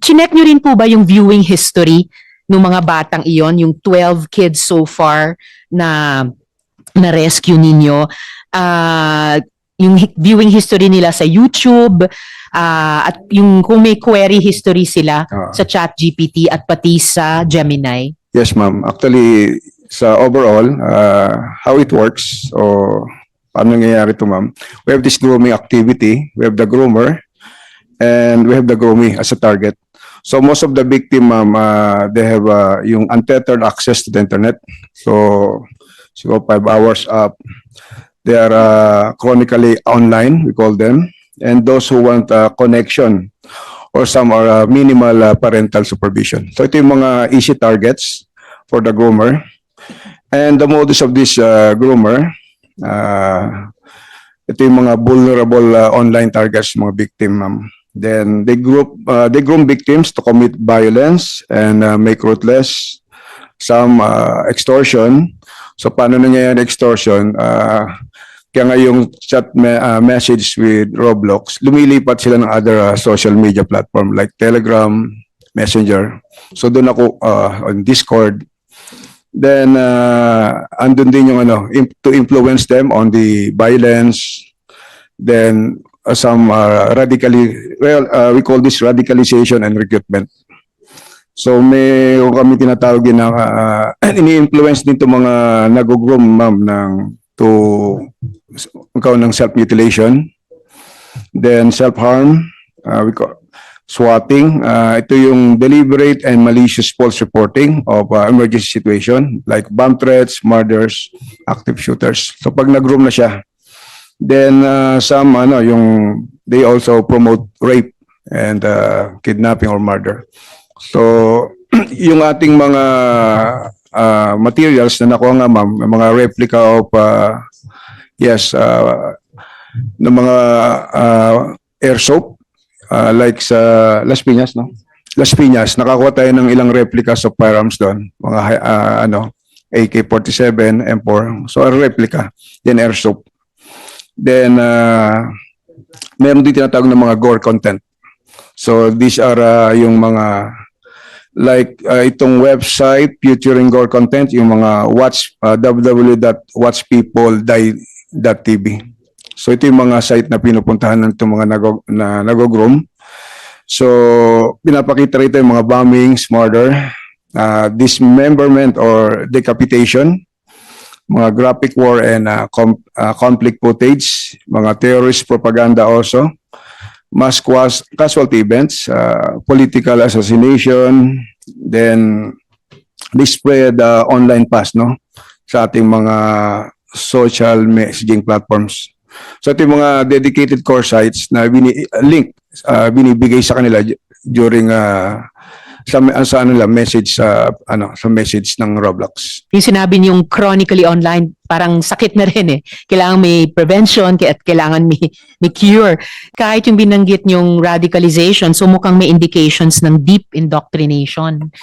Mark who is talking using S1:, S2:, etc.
S1: chinek nyo rin po ba yung viewing history ng mga batang iyon, yung 12 kids so far na rescue ninyo? Yung viewing history nila sa YouTube, at yung kung may query history sila sa ChatGPT at pati sa Gemini?
S2: Yes, ma'am. Actually, sa overall, how it works, o paano nangyayari ito, ma'am? We have this grooming activity, we have the groomer, and we have the groomee as a target. So most of the victim, ma'am, they have yung untethered access to the internet. So 5 hours up. They are chronically online, we call them. And those who want connection or some are minimal parental supervision. So ito yung mga easy targets for the groomer. And the modus of this groomer, ito yung mga vulnerable online targets, mga victim, ma'am. Then they groom victims to commit violence and make ruthless, some extortion. So paano nangyayari extortion? Kaya nga yung chat message with Roblox, lumilipat sila ng other social media platform like Telegram, Messenger. So doon ako on Discord. Then andun din yung to influence them on the violence. Then some we call this radicalization and recruitment. So may kami tinatawag din na ini-influence din 'tong mga nag-groom, ma'am, ng self-mutilation, then self-harm, we call swatting. Ito yung deliberate and malicious false reporting of emergency situation like bomb threats, murders, active shooters. So pag nag-groom na siya, then some they also promote rape and kidnapping or murder. So yung ating mga materials na nakuha nga, ma'am, mga replica of ng mga air soap, like sa Las Piñas, no? Las Piñas, nakakuha tayo ng ilang replicas of firearms doon, mga AK-47, M4, so a replica, then air soap. Then meron din tinatawag ng mga gore content. So these are yung mga like itong website featuring gore content, yung mga www.watchpeopledie.tv. So ito yung mga site na pinupuntahan ng itong mga nag-groom. So pinapakita rito yung mga bombings, murder, dismemberment or decapitation, mga graphic war and conflict footage, mga terrorist propaganda also, mass casualty events, political assassination, then they spread online pass, no, sa ating mga social messaging platforms. So ito yung mga dedicated core sites na binibigay sa kanila during sa message sa message ng Roblox.
S1: Yung sinabi niyong chronically online, parang sakit na rin eh. Kailangan may prevention at kailangan may cure. Kahit yung binanggit niyong radicalization, so mukhang may indications ng deep indoctrination.